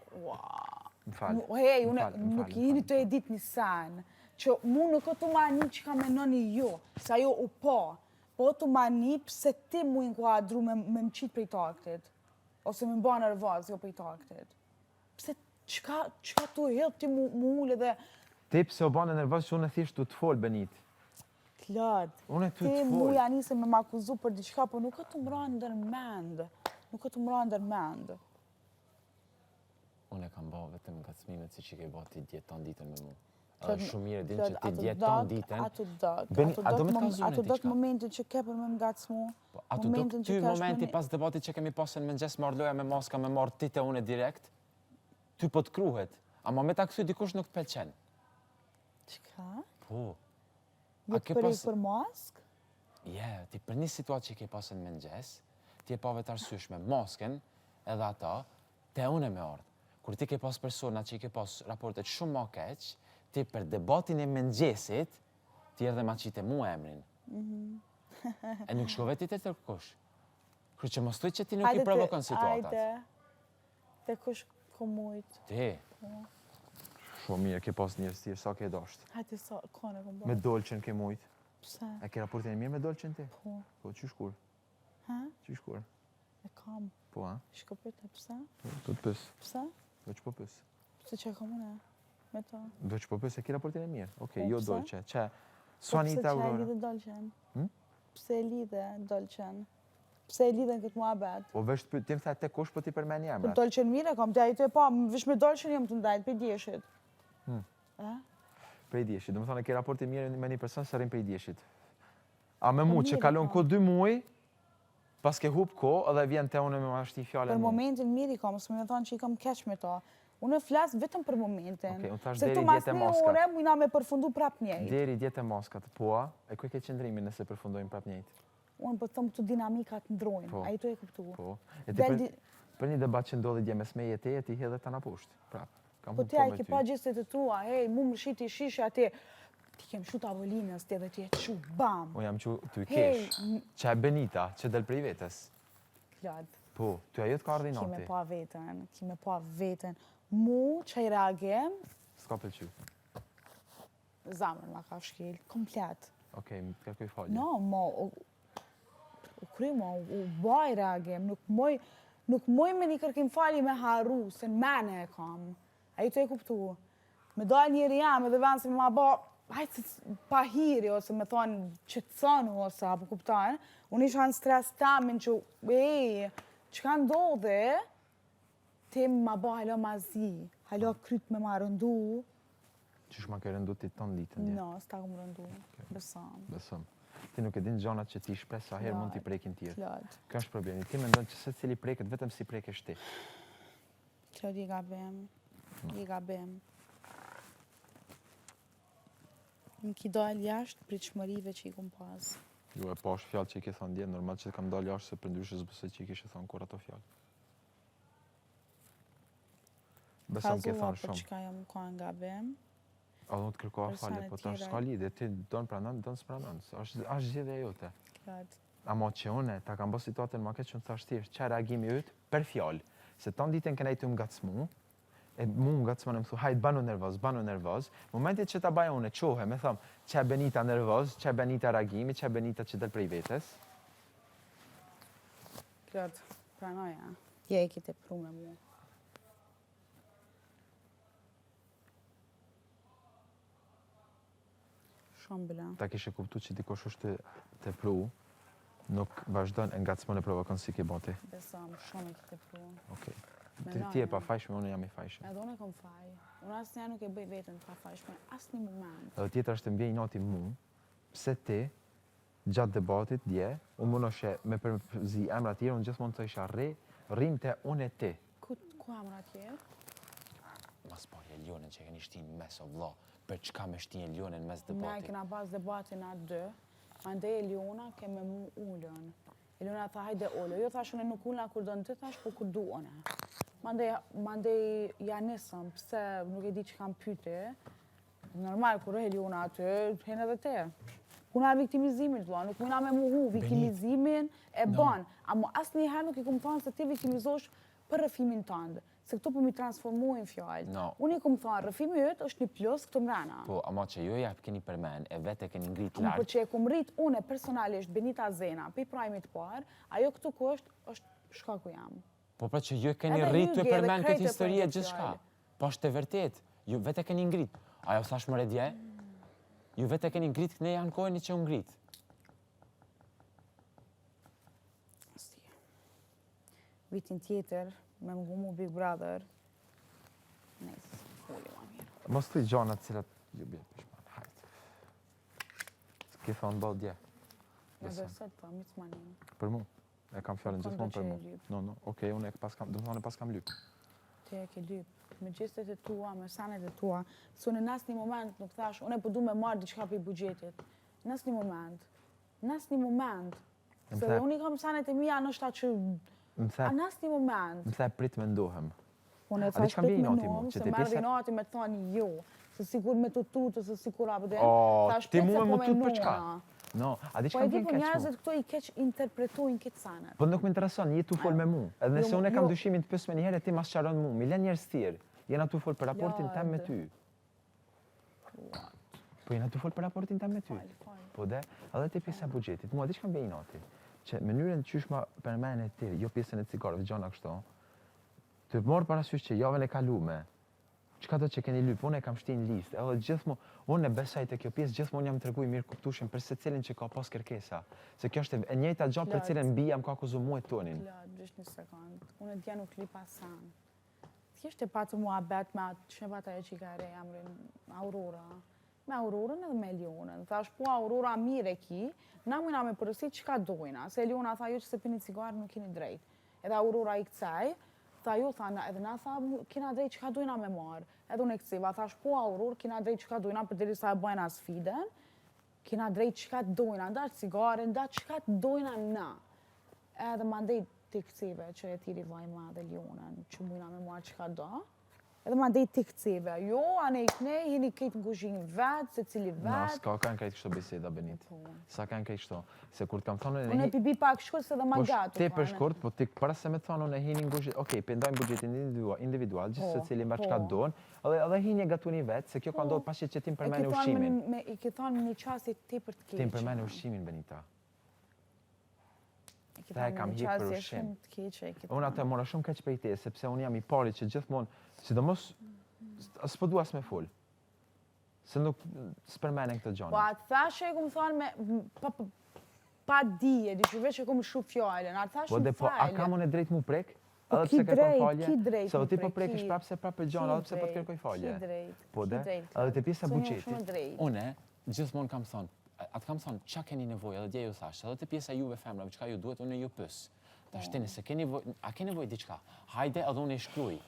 M'fal. Hej, unë M'fal, nuk m'fal, jeni m'fal. të edit një sen, që mu nuk o të mani që ka menoni jo, sa jo u po të mani pse ti mu inkuadru me më qitë prej taktit, ose me mba nervoz, jo prej taktit. Pse, qka tu hill ti mu ullë dhe... Ti pse o bane nervoz që unë thjesht du të folë, Benit. Klad, Unë tu ti të mu folë. ja nisë me m'akuzu për diçka, po nuk o të mra ndër mend. Nuk o të mra ndër mend. Unë e kam ba vetëm ngacmimet si që ke ba ti djeton ditën me mu. Klad, Edhe shumë mirë din Klad, që ti ato djeton dak, ditën. Ato dak, Beni, a do me të ato kalzune dak diçka? momentin që ke për me m'gacmu. Ato do ty momenti pas debatit që kemi pasën me nxes marrë loja me maska me marrë ti te une direkt, ty po të kruhet. Ama me ta këthy dikush nuk të pelqen. Qka? Po. Je të përik për mask? Ti për një situatë që ke pasën me nxes, ti e pave të arsysh me masken edhe ata, te une me ardhë. Kur ti ke pas persona që i ke pas raportet shumë ma keq, ti për debatin e mëngjesit, ti erdhe ma qite mu emrin. E nuk shkove ti të tërkush. Kërë që mos thuj që ti nuk i provokon situatat. Ajde, te kush ko mujt. Ti, Shumë mirë, ke pas njërës tjerë, sa ke dashtë. Hajde, sa, kone kom Me bërë. dolqen ke mujtë. Pse? E ke raportin e mirë me dolqen ti? Po. Po, qysh kur? Ha? Qysh kur? E kam. Po, ha? Shkopit e pse? Do të pës. Pse? Do që po pës. Pse që kam une? Me ta. Do që po pës e ke raportin e mirë. Okej, Po, jo pse? dolqe. Që, Po Suanita pse që e Aurora. lidhe dolqen? Hm? Pse e lidhe dolqen? Pse e lidhe në këtë muhabet? Po vesh të tim tha te kush po ti përmeni Po emrat. dolqen mire kam, te ajto e pa, vish me dolqen jam të ndajt për djeshit. Prej djeshit. Do më thonë e ke raportin mirë me një person se rrim prej djeshit. A me mu që mirë, kalon po. ko 2 muaj, pas ke hup ko edhe vjen te une me ma shti fjallën Për mu. momentin mirë i kam, së me thonë që i kam keq me ta. Unë flas vetëm për momentin. Okej, unë thash Se deri këtu mas djetë e një maskat. ore, mujna me përfundu prap njejt. Deri djetë e maskat. Po, a? E ku e ke qëndrimin nëse përfundojmë prap njëjtë? Unë po thëmë të dinamikat ndrojnë, Po. a i to e kuptu. Po. E ti Del për, di- për një debat që ndodhi dje mes meje e te, e ti hedhe ta na poshtë. Prap. Kam Po hup ti ko a i me ke ty. pa gjestet e tua, hej, mu më shiti shishe ati, ti kem shu tavolinës, ti edhe ti e qu, bam. O jam që ty Hej, kesh. Që e Benita, që del prej vetës. Klad, Po, ty ajo të ka ardhi ki me nati. pa veten, ki me pa veten. Mu që i reagim, S'ka pëlqy. zamën ma ka shkel, komplet. Okej, më të kërkoj falje. No, u kry, u baj reagim, nuk moj me një kërkim fali me haru, se në mene e kam. A i të e kuptu. Me dal njeri jam edhe venë se me ma ba, hajtë se pa hiri, ose me thonë që të cënu, ose apo kuptojnë. Unë isha në stres tamin që, që ka ndodhe, ti ma ba halo ma zi, halo kryt me ma rëndu. Qysh ma ke rëndu ti ton ditën dje? No, s'ta kom rëndu, besam. Besëm. Ti nuk e din gjanat që ti shpes sa herë mund t'i prekin tjerë. Klad. Kjo është problemi. Ti mendon që se cili preket vetëm si prekesh ti. Klad, i gabim. I gabim. Më ki dal jashtë pritshmërive që i kom pas. Jo e pash fjalë që i ke thonë dje, normal që kam dalë jashtë se për ndryshë zbëse që i kishe thonë kur ato fjalë. Besëm ke thonë për shumë. çka jam ka nga gabim. A do të kërkoha Persone falje, po tash tjera. s'ka lidhje, ti don pranon, don s'pranon. Është zgjedhja jote. Klad. Ama që une, ta kam bë situatën ma keq që në thash thjesht, që reagimi yt për fjalë. Se ton ditën kena i të ngacmu, e mu ngacmon e më thu, hajt banu nervoz. Momentit që ta baja une, qohe, me thom, që Benita nervoz, që Benita reagimi, që Benita që del prej vetes. Klad, pranoja. Je e kite pru me mu. Shumë bila. Ta kishe kuptu që dikosh është të pru, nuk vazhdon e ngacmon e provokon si ke boti. Besam, shumë e kite pru. Okej. Menoj, Ti e pa fajshme, unë jam i fajshme. Edhe unë e kom faj. Unë asë nja nuk e bëj vetën pa fajshme, asë një moment. Edhe tjetër është të mbjej noti mu, pse ti, gjatë debatit dje, unë munoshe me përzi emra tjerë, unë gjithmonë të isha rrim të unë e ti. Ku amra tjerë? mas pari Elionën që e keni shtinë mes o vlla, për çka me shtinë Elionën mes Ne debatit? kena pas debatin atë dy, andej Eliona ke me mu ullën. Eliona tha hajde ullë, jo thash unë nuk ullëna kur do në ty, thash po kur du une. Mandej ja nisëm, pse nuk e di që kam pyti, normal, kur e Eliona aty, hen edhe te. Kuna viktimizimin, vlla, nuk muna me muhu, viktimizimin e ban. Amo asë njëherë nuk i kumë thonë se ti viktimizosh për rëfimin tëndë. Se këto për mi transformojnë fjallë. No. Unë i kumë thonë, rëfimi jëtë është një plus këto mrena. Po, ama që jo jap keni përmen, e vete keni ngrit Por lartë. që e kumë rrit une personalisht Benita Zena, pe prajmit parë, ajo këtu është shka ku jam. Po pra që ju keni Edhe rritë hyge, të përmen edhe këtë krejtë historie për gjithçka. fjallë. Po është e vërtet, ju vete keni ngrit. Ajo thash më redje, ju vete keni ngrit, ne janë koheni që u ngrit. Vitin tjetër, me më gumu Big Brother, nesë, foli ma mirë. Mos të i gjanat cilat ju bje pishman, hajtë. S'ke thonë bëllë dje. Në dërset, ta, mitës manin. Për mu, e kam fjallin Kom gjithmonë do për që mu. e lyp. No, okej, unë e pas kam, do më thonë e pas kam lypë. Te e ke lyp, me gjestet e tua, me sanet e tua, se unë në asë një moment nuk thash, unë e po du me marrë diçka për i bugjetit. Në asë një moment. Më Se the- unë i kam sanet e mija në shta që, Më a the, në asë një moment. më the prit me ndohem. Unë e A di thash çka prit mbjej me nati mu, nom, që se ti më erdhi pjesë- nati me thonë jo, se sikur me tututë, se sikur abden. O, Thash, ti prit mu se me po mu tut për çka? nona. No, a di Po çka e di, mbjen po keq mu? njerëzit këto i keq interpretojnë këtë sanet. Po nuk më intereson, je tu fol me mu. Edhe nëse Jo, unë e kam jo. dyshimin të pës me njëherë, ti mas qaron mu. Milen njerëz tjerë. Jena tu fol për raportin tem me Lad. ty. Po jena tu fol për raportin tem me ty. Fal. Po dhe, edhe ti pjesa e buxhetit. Mua di çka mbej nati. Që mënyrën qysh ma përmen e ti, jo pjesën e cigarëve, gjona kështu. Të morë parasysh që javën e kalume, çka do që keni lyp, unë e kam shtin listë, edhe gjithmonë, unë e besoj te kjo pjesë, gjithmonë jam treguar mirë kuptueshëm për secilin që ka pas kërkesa. Se kjo është e njëjta gjë për Plot. cilën mbi jam ka akuzuar mua e tonin. Plot, bësh një sekund. Unë e dja nuk li pasan. Thjesht e patë mua bet me atë që vata e që ka re jamrin Aurora. Me Aurorën edhe me Elionën. Thash po Aurora mirë e ki, na mujna me përësit që ka dojna. Se Eliona tha jo që se pini cigarë nuk keni drejt. Edhe Aurora i këcaj, tha jo, tha, edhe na tha kina drejt që ka dojna me marë. Edhe unë e këciva, thash po Auror, kina drejt që ka dojna për diri sa e bajna sfiden. Kina drejt që ka dojna, nda cigare, nda që ka dojna na. Edhe ma ndej t'i këcive që e tiri vaj ma dhe Elionën, që mujna me marë që ka do. Edhe ma ndej t'i këcive. Jo, anë i këne, jeni këtë në kuzhinë vetë, se cili No, vetë. s'ka kanë krejt kështu biseda, Benit. Po. Sa kanë krejt kështu. Se kur t'kam thonë Unë e pipi pak shkurt se dhe ma gato. Ti për shkurt, po ti para se me thonë unë e hini nguzhit, okej, pendojmë buxhetin individual, gjithë se cili mba çka don, edhe hini gatuni vetë, se kjo ka ndodhur pasi që tim përmend ushqimin. I ke thonë në një qasje ti për të keqe. Tim përmend ushqimin, Benita. I ke Ta e thonë kam në një hik për qasje ushqim. shumë të keqe. i ke Unë atë thonë. mora shumë keq prej te, sepse unë jam i pari që gjithmonë, sidomos s'po dua as me fol. Se nuk s'përmenden këtë Po gjëra. atë thashe e kumë thonë me pa dije, di që veç e kumë shu fjallën. Atë thashe Po dhe më po, a kam falje. unë drejt mu prek? Po, Edhe ki pse kërkon drejt, falje? ki drejt Se mu o ti po prek, prekësh ki- prapë se prapë për gjëra, edhe pse po të kërkoj falje. Ki drejt, Po ki dhe, drejt, edhe te pjesa Se unë jam buxhetit. shumë drejt. Une, gjithmonë kam thonë, atë kam thonë, qa keni nevojë, edhe dje ju thash, edhe te pjesa juve femrave, çka ju duhet, unë ju pys. Tash ti nëse ke nevojë, a ke nevojë diçka? Hajde edhe unë e shkruaj.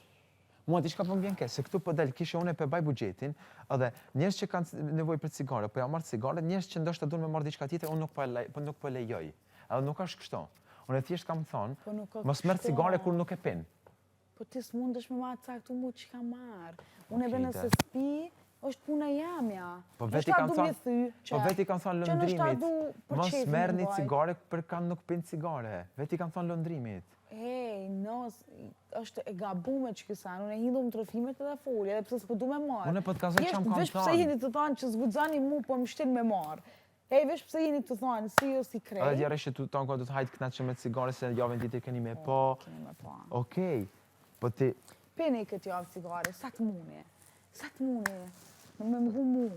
Mua diçka po m'vjen keq, se këtu po del kishe unë e pe baj buxhetin, edhe njerëz që kanë nevojë për cigare, po ja marr cigare, njerëz që ndoshta duan me marr diçka tjetër, unë nuk po lejoj. Edhe nuk është kështu. Unë thjesht kam thonë, Po nuk ka mos merr kështu. cigare kur nuk e pin. Po ti s'mundesh me ma caktu mu që ka marrë. Unë e Okej, bene se dhe. s'pi, është puna jamja. Po Nështë veti ta kanë du thonë, mi thy, që- po veti kanë thonë që nështë ta lëndrimit. du për Mos qefin merrni mbaj. cigare për kanë nuk pin cigare. Veti kanë thonë lëndrimit. Ej, është e gabume që kësan, unë e hidhum trofimet edhe folje, edhe pse s'po du me marrë. Unë po të kazoj çam kam Vesh pse thonë. jeni të thonë që zguxani mu, po më shtin me marrë. Ej, vesh pse jeni të thonë, si jo si Edhe krej. djerë që tu tonë do të hajtë kënaqshëm me cigare se javën tjetër keni me po. Keni me pa. Okej. Po ti Pene këtë javë cigare, sa të mune. Sa të mune. Në me më hu mu.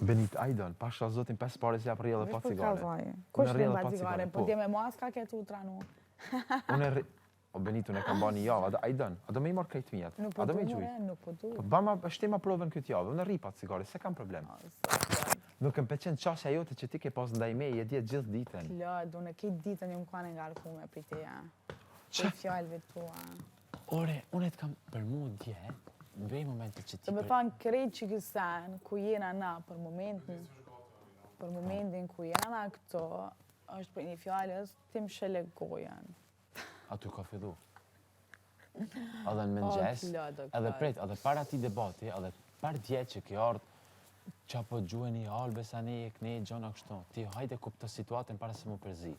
Benit Ajdon, pasha zotin 5 pare si apë rrjellë pa cigare. Kush Unë në rrjedh ba pa cigare, cigare, po po. dje me maska ke tu tranu. Unë rri... O Benit, unë e kam bani javë, a Ajdon, a do me i marrë krejt mijat, Nuk po a do du me i more, gjuj. nuk po du. Po bama, shtima provën këtë javë, unë rri pa cigare, se kam problem. Nuk më pëlqen qasja jote që ti ke pas ndaj me, je djetë gjithë ditën. Lëd, unë e këtë ditën ju më kanë ngarkume për te ja. Qa? Për fjallëve tua. Ore, unë e të kam për mu dje, Në momentit që ti... Të me thonë krejt që kësen, ku jena na për momentin ku jena na këto, është për një fjallës, ti më shele gojen. Aty ka fillu. Edhe në mëngjes, edhe pret, edhe para ti debati, edhe par dje që kjo ardhë qa po gjuhe një halë, besa ne e këne gjona kështu. Ti hajde kupto situatën para se mu përzi.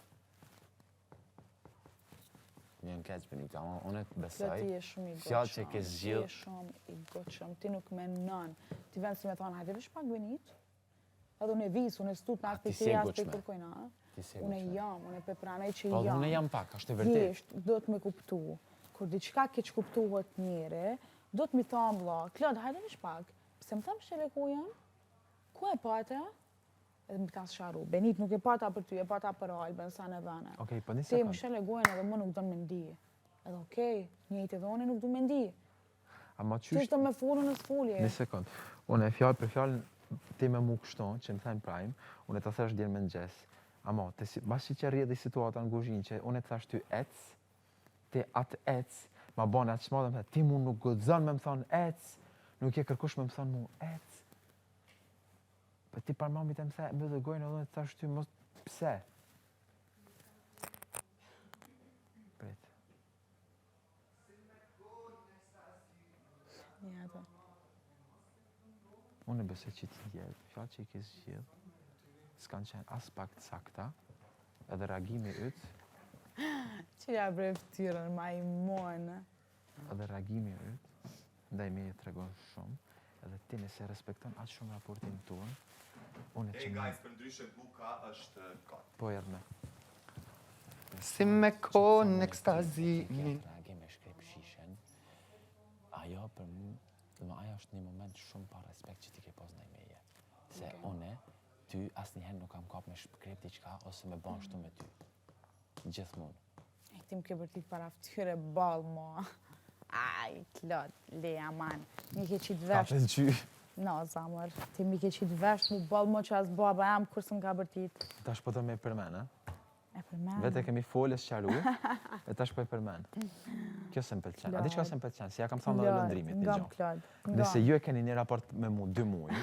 Një në keqë për një ka, unë e besaj, Ti je shumë i fjallë që ke Ti zgjidh, je shumë i goqëm, ti nuk me nën. Ti vend si me thonë, hajde vish pak venit. Edhe unë e visë, unë e stut në ti akti si të e jasë për goqme. kërkojna. ti se Unë e goqme. jam, unë e pe pranaj që Po, jam. unë jam pak, është e vërtet. Thjesht, do të me kuptu. Kur diçka keq kuptuhet njëre, do të mi thamë vlla, Klod, hajde vish pak. Pse më thamë shele ku jam? Ku e pata? Edhe më tas sharu. Benit nuk e pata për ty, e pata për Albën, sa në vene. Okej, po një Ti më sekund. shele gojen edhe më nuk do në me ndi. Edhe okej, njëjtë edhe unë nuk do me ndi. Ama Ti është të me folën në sfolje. Një sekund. Unë e fjallë për fjallën ti me mu kështu, që më thajnë prajmë, unë e të thash djerë më në gjesë. Ama, bashkë që rrjedhi situata në guzhinë që unë e të thash ty ec, ti atë ec, ma bane atë shmadë, më thë, ti mu nuk godzon me më thonë ec, nuk je kërkush me më thonë mu ec. Për ti par mamit e më thë, më dhe gojnë edhe unë e të thash ty, mos, pse? Prit. Ja, ato. Unë e besoj që ti djelë, fjallë që i ke zgjedh, s'kanë qenë as pak të sakta, edhe reagimi ytë, Qëja bre ftyrën, ma i monë. edhe reagimi ytë, ndaj me e tregon shumë, edhe ti nëse respekton atë shumë raportin tuën, unë e që më... për ndryshe buka është kot. Po erne. Si me konë në ekstazi. Reagim e shkrep shishen, ajo për mu, dhe më ajo është një moment shumë pa respekt që ti ke pos ndaj meje. Se une, ty asnjëherë nuk kam kap me shkrep diçka ose me ban shtu me ty. Gjithmonë. E ti më ke bërtit para ftyre balë, mo. Aj, Klod, leja man. Mi ke qitë vesh. Kapet gjy. No, zamër, ti mi ke qitë vesh mu balë, mo që as baba jam kur s'm ka bërtit. Tash po të me përmen, E për men. Vete kemi folës qaru, e tash po e përmen. Kjo se më pëlqen. A di qka se më pëlqen? Si ja kam thonë edhe lëndrimit një Nga gjo. Klod. Nëse ju e keni një raport me mu 2 muaj,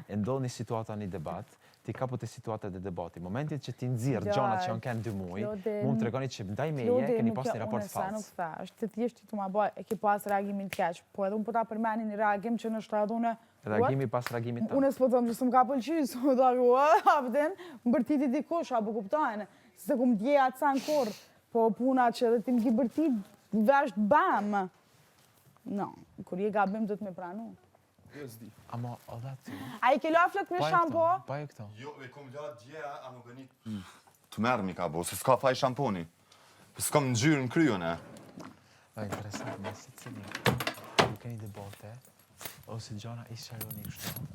e ndodh një situata një debat, ti kaput e situatet e debati. Momentit që ti nxirr gjonat që janë kanë 2 muaj, Klodin, mund të tregoni që ndaj meje keni pas një raport Unë nuk fals. thash, të thjesht ti të ma bëj, e ke pas reagimin të keq, po edhe unë po ta përmeni një reagim që në shtatë unë... Reagimi pas reagimit ta. Unë s'po thëmë që s'm ka pëlqy, s'u thash, hapden, më bërtiti dikush, apo kuptojnë, se kum dje atë sa në kur, po puna që edhe ti më ki bërtit, vesht bam. No, kur je gabim do të me pranu. Ama edhe aty. A i ke la flok me shampo? Pa e këto. Jo, e kom gjatë djeja, a më gënit... Të merë mi ka bo, se s'ka faj shamponi. S'kam në gjyrë në kryon, e. Pa interesant, me si cili. Nuk keni debate, ose gjana i sharoni kështu.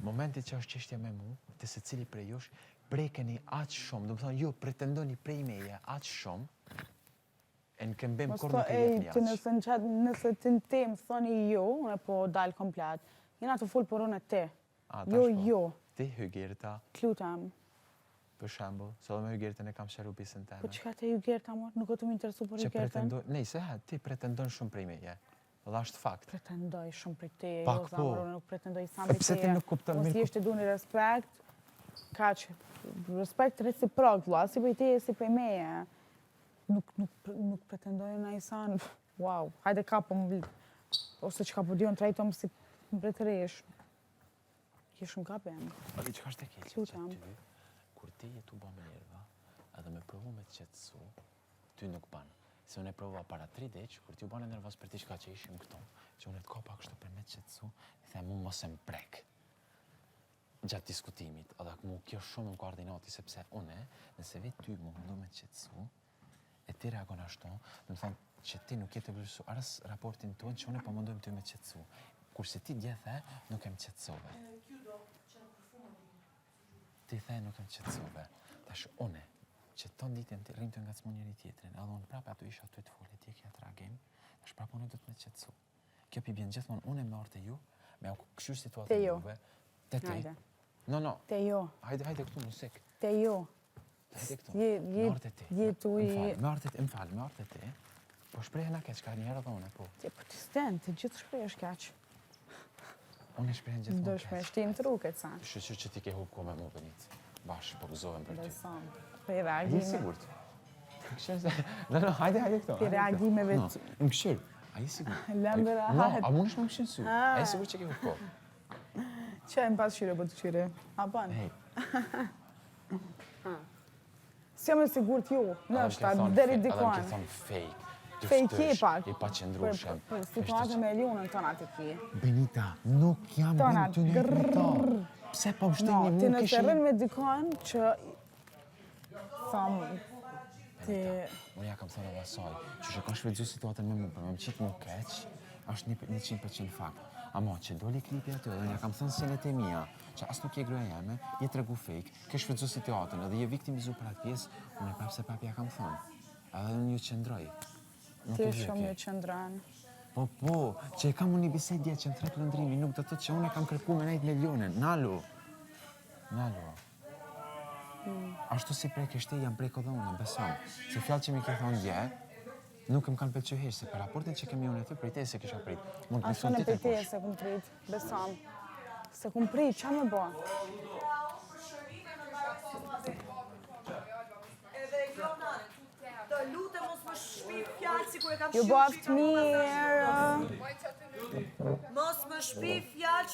Momenti që është qështja me mu, të se cili prej jush, prekeni aqë shumë, do më thonë, ju pretendoni prej meje aqë shumë, e në këmbim kur nuk e jep një Të aqë. nëse të në tem thoni jo, unë po dalë komplet, jena të full për unë e te. A, Jo, tash po. jo, Ti Hygerta, klutem. për shembull, se edhe me Hygertën e kam sharu pisën Po teme. qëka të Hygerta, mor? Nuk o të më interesu për Që Hygertën? pretendoj, nej, se ha, ti pretendon shumë prej meje. Dhe është fakt. Pretendoj shumë për te, Pak jo po. zamër, unë nuk pretendoj sa E për pse te. ti nuk kupton Mos mirë thjesht e duni respekt, kaq, respekt reciprok, vlla, si për te, si për meje. Nuk pretendoj në isan, wow, hajde kapëm, ose që ka po dion trajtom si mbretëresh. Ki shumë kapem. A di çka është e keq? Që Lutem. ty, kur ti je tu ba me njerëva, edhe me provu me të qetësu, ty nuk ban. Se unë e provova para 3 ditë, kur ti u bane nervoz për diçka që ishim këtu, që unë të kopa kështu për me të qetësu, i them mu mos e mprek. Gjatë diskutimit, edhe mu kjo shumë në koordinati, sepse une, nëse vetë ty mu mundu me të qetësu, e ti reagon ashtu, do të thonë që ti nuk jetë të vlerësu aras raportin tuan që une po mundojmë ty me të qetësu. Kurse ti djethe, nuk e më qetësove. Ti the nuk e më qetësove. Tash une, që ton ditën të rrim të ngacmon njëri tjetrin, edhe unë prapë ato isha aty të folit, ti e kja të reagim, tash prapë unë do të me qetësu. Kjo pi bjen gjithmonë une me orë të ju, me au këshu situatën Te jo. juve. Te ti. Hajde. No, Te jo, hajde këtu në sek. te jo. Hajde këtu. Je Me orë të ti. je tu i... Me orë të ti, më falë, me orë të ti. Po shprejhe na keq, ka njerë edhe une, po. Ti po ti sten, ti gjithë shpresh keq. Unë shprejhen gjithë Do më keq. shpreshtim të ruket sa. Shqyqyr që ti ke hub ko me mu Benit. Bashkë, po gëzohem për ty. Beson. Për Je reagime. sigurt? Këshirë se... No, hajde këto. Për reagimeve No, më këshirë. A je sigurt? Lëmbëra No, hahet. a mund është me më këshirë sy? A je sigurt që ke hub ko? Që e më pas qyre, po të qyre. A ban? Hej, Si jam e sigurt ju, në është ta deri Edhe më dikon. ke thonë fake. Fake je pak. I pa qëndrushëm. Për situatë me Elionën tona të ki. Benita, nuk jam Tona, bën ty një këta. Pse po më No, shteni ti mu në kishin... terren me dikon që... Thamë, ti... Unë ja kam thënë edhe asaj, që ka shfrytzu situatën me mu, për me më qitë mu keq, është 100% fakt. Ama që doli klipi aty, dhe unë ja kam thënë senet e mia, që as nuk je gruaja jeme, je tregu fake, ke shfrytzu situatën, edhe je viktimizu për atë pjesë, unë e prapë se papi ja kam thënë. Edhe unë ju qëndroj. Nuk Ti e shumë vjeki. një qëndran. Po, që e kam unë një bisedje që në tret lëndrimi, nuk do të thotë që unë e kam kërku me nejt milionën. Nalu. Ashtu si prej kështi, jam prej kodhe unë, besom. Se fjallë që mi ke thonë dje, nuk më kanë pëlqy heq, se për raportin që kemi unë e ty, prej te se kisha prit. Mund të Ashtu mëson në tjetër pejte posh. se kum prit, besom. Se kum prit, qa me bo? Të lutem mos më shpi fjalë si kur e kam Ju shqyrë boft mirë. Mos më shpi fjalë